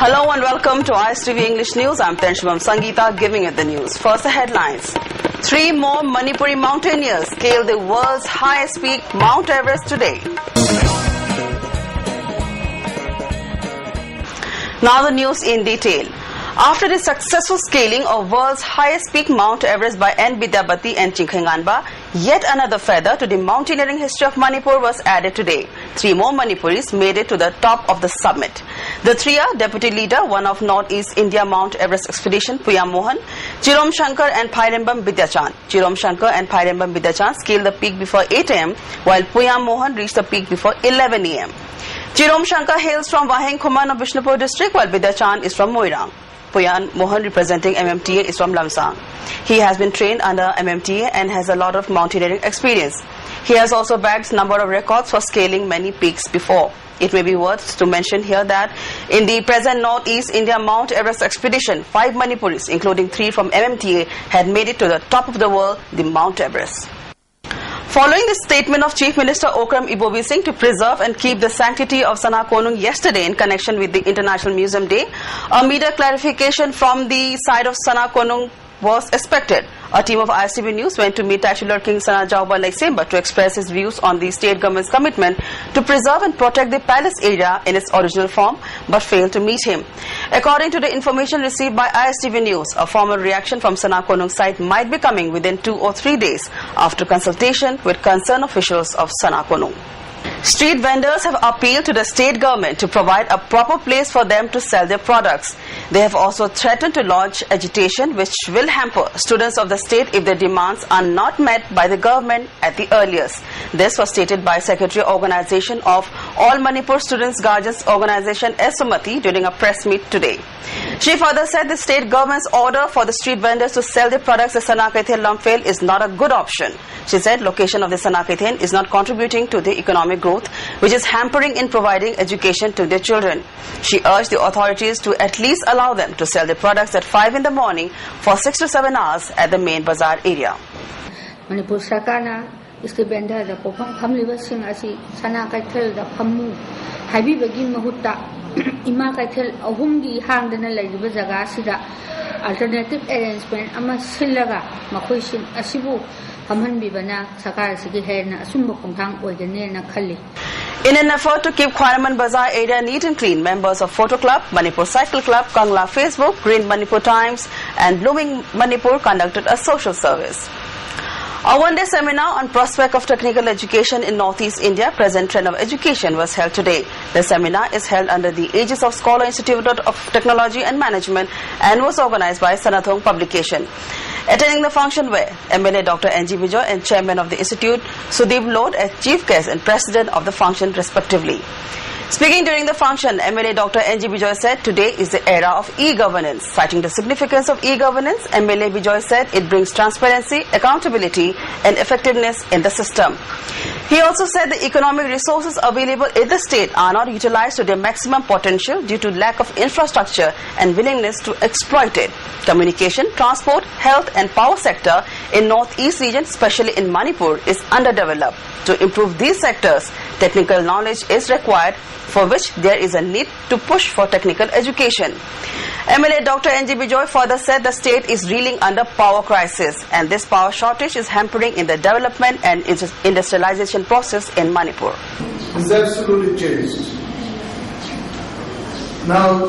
Hello and welcome to ISTV English News. I'm Tenshubam Sangeeta giving you the news. First, the headlines. 3 more Manipuri mountaineers scaled the world's highest peak, Mount Everest, today. Now the news in detail. After the successful scaling of world's highest peak, Mount Everest, by N. Vidyabati and Chingkhenganba, yet another feather to the mountaineering history of Manipur was added today. 3 more Manipuris made it to the top of the summit. The three are Deputy Leader, one of Northeast India Mount Everest Expedition, Puyam Mohan, Chirom Shankar and Pairembam Vidyachand. Chirom Shankar and Pairembam Vidyachand scaled the peak before 8 am, while Puyam Mohan reached the peak before 11 am. Chirom Shankar hails from Waheng Khuman of Bishnupur district, while Vidyachand is from Moirang. Puyam Mohan, representing MMTA, is from Lamsang. He has been trained under MMTA and has a lot of mountaineering experience. He has also bagged a number of records for scaling many peaks before. It may be worth to mention here that in the present Northeast India Mount Everest expedition, 5 Manipuris, including 3 from MMTA, had made it to the top of the world, the Mount Everest. Following the statement of Chief Minister Okram Ibobi Singh to preserve and keep the sanctity of Sana Konung yesterday in connection with the International Museum Day, a media clarification from the side of Sana Konung was expected. A team of ISTV News went to meet titular King Sana Jauba Laiksemba to express his views on the state government's commitment to preserve and protect the palace area in its original form, but failed to meet him. According to the information received by ISTV News, a formal reaction from Sana Konung's side might be coming within 2 or 3 days after consultation with concerned officials of Sana Konung. Street vendors have appealed to the state government to provide a proper place for them to sell their products. They have also threatened to launch agitation which will hamper students of the state if their demands are not met by the government at the earliest. This was stated by Secretary Organization of All Manipur Students Guardians Organization SMATI during a press meet today. She further said the state government's order for the street vendors to sell their products at Sanakaithen Lumphail is not a good option. She said location of the Sanakaithen is not contributing to the economic growth, which is hampering in providing education to their children. She urged the authorities to at least allow them to sell their products at 5 in the morning for 6 to 7 hours at the main bazaar area. Manipur Sarkarna iske vendor da pofam phamliba sing asi Sanakaithel da phammu haibibagi mahutta ima kaithel ahumgi hangdana laiba jaga sida alternative arrangement ama sillaga makhoi sin asibu hamhanbibana sakar sigi herna asumba khongthang oigane na khalli. In an effort to keep Khwaraman Bazaar area neat and clean, members of Photo Club, Manipur Cycle Club, Kangla Facebook, Green Manipur Times and Blooming Manipur conducted a social service. A one-day seminar on prospect of technical education in Northeast India, present trend of education, was held today. The seminar is held under the aegis of Scholar Institute of Technology and Management and was organized by Sanathong Publication. Attending the function were MLA Dr. N.G. Bijoy and Chairman of the Institute, Sudeep Lode, as Chief Guest and President of the function respectively. Speaking during the function, MLA Dr. N.G. Bijoy said today is the era of e-governance. Citing the significance of e-governance, MLA Bijoy said it brings transparency, accountability and effectiveness in the system. He also said the economic resources available in the state are not utilized to their maximum potential due to lack of infrastructure and willingness to exploit it. Communication, transport, health and power sector in Northeast region, especially in Manipur, is underdeveloped. To improve these sectors, technical knowledge is required, for which there is a need to push for technical education. MLA Dr. N.G. Bijoy further said the state is reeling under power crisis and this power shortage is hampering in the development and industrialization process in Manipur. It's absolutely changed. Now,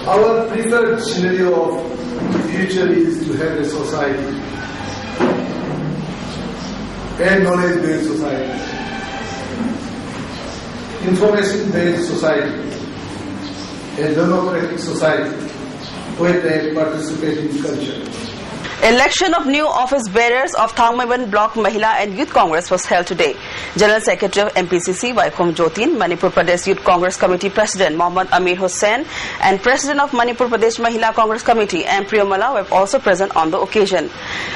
our preferred scenario of future is to have a society, a knowledge-based society, information-based society, a democratic society with a participating culture. Election of new office bearers of Thangmaiban Block Mahila and Youth Congress was held today. General Secretary of MPCC Vaikom Jyotin, Manipur Pradesh Youth Congress Committee President Mohammad Amir Hussain and President of Manipur Pradesh Mahila Congress Committee M. Priyamala were also present on the occasion.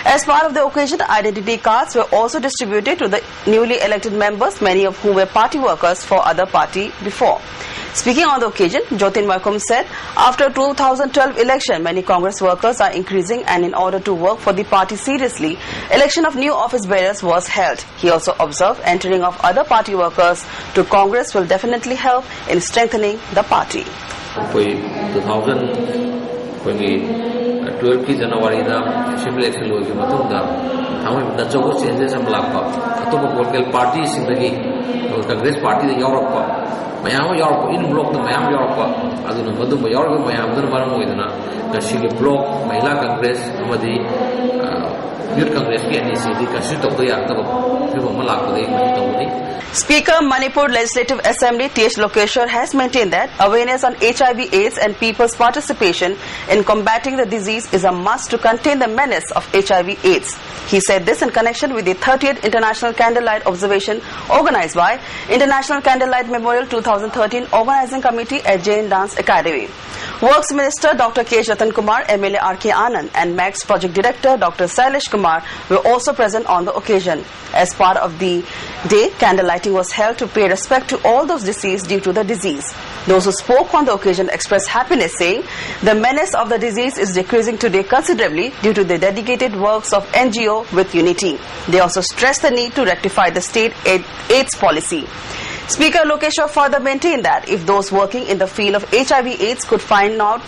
As part of the occasion, identity cards were also distributed to the newly elected members, many of whom were party workers for other party before. Speaking on the occasion, Jyotin Vaikom said, after 2012 election, many Congress workers are increasing and in order to work for the party seriously, election of new office bearers was held. He also observed entering of other party workers to Congress will definitely help in strengthening the party. कोई 2012 की जनवरी दा assembly election लोग के मतलब दा हमें नचोगो changes हम लापा तो political party सिंदगी कांग्रेस पार्टी दा यूरोपा मैम यूरोप इन ब्लॉक दा मैम यूरोपा अदुन मधु यूरोप मैम दर मरम होइदना कशिगे ब्लॉक महिला कांग्रेस अमदी यूथ कांग्रेस की एनडीसी दी कशि तोदो यातब फिर लापदे तोनी Speaker Manipur Legislative Assembly T.H. Lokeshwar has maintained that awareness on HIV/AIDS and people's participation in combating the disease is a must to contain the menace of HIV/AIDS. He said this in connection with the 30th International Candlelight Observation organized by International Candlelight Memorial 2013 Organizing Committee at Jain Dance Academy. Works Minister Dr. K. Jatan Kumar, MLA R.K. Anand and MAX Project Director Dr. Sailesh Kumar were also present on the occasion. As part of the day, candlelighting was held to pay respect to all those deceased due to the disease. Those who spoke on the occasion expressed happiness, saying the menace of the disease is decreasing today considerably due to the dedicated works of NGO with unity. They also stressed the need to rectify the state AIDS policy. Speaker Lokeshwar further maintained that if those working in the field of HIV/AIDS could find out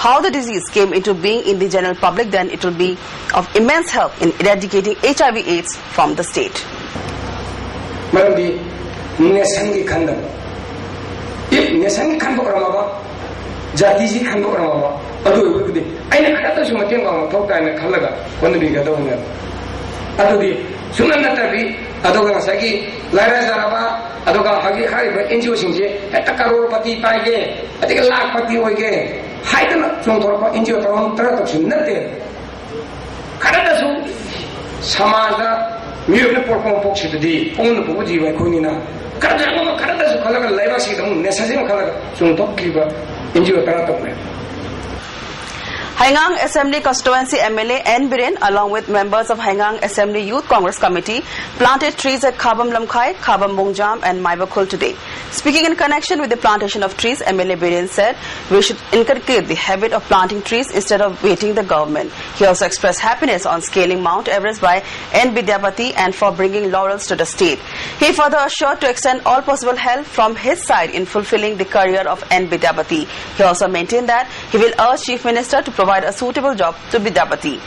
how the disease came into being in the general public, then it will be of immense help in eradicating HIV/AIDS from the state. अदोगा सगी Lara जाराबा अदोगा हगी हारिबा NGO सिंजे हेता करोड़पति पाइगे Atiq लाखपति होइगे हाइदन जोंथोरपा NGO तम तरह तसिन नते खरदसु समाजदा मिरुने पोरपो पोक्सिदि own पोगु जीवा खोनिना खरदसु खलगा लाइबासि दम नेसाजिम खलगा जोंथोकिबा NGO तरह तपने Haingang Assembly Constituency MLA N. Biren, along with members of Haingang Assembly Youth Congress Committee, planted trees at Khabam Lamkhai, Khabam Mungjam and Maibakul today. Speaking in connection with the plantation of trees, MLA Biren said we should inculcate the habit of planting trees instead of waiting the government. He also expressed happiness on scaling Mount Everest by N. Vidyapati and for bringing laurels to the state. He further assured to extend all possible help from his side in fulfilling the career of N. Vidyapati. He also maintained that he will urge Chief Minister to provide a suitable job to Vidyapati.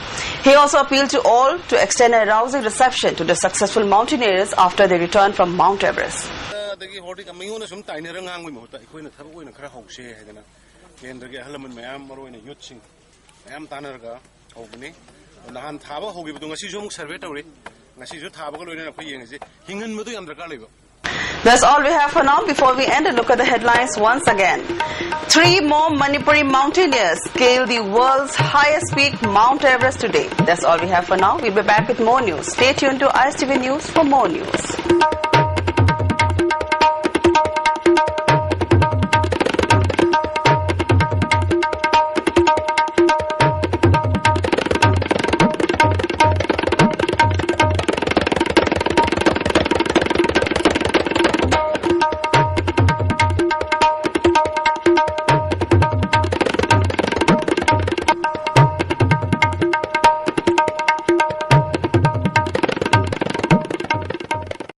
He also appealed to all to extend a rousing reception to the successful mountaineers after they return from Mount Everest. That's all we have for now. Before we end, a look at the headlines once again. 3 more Manipuri mountaineers scaled the world's highest peak, Mount Everest, today. That's all we have for now. We'll be back with more news. Stay tuned to ISTV News for more news.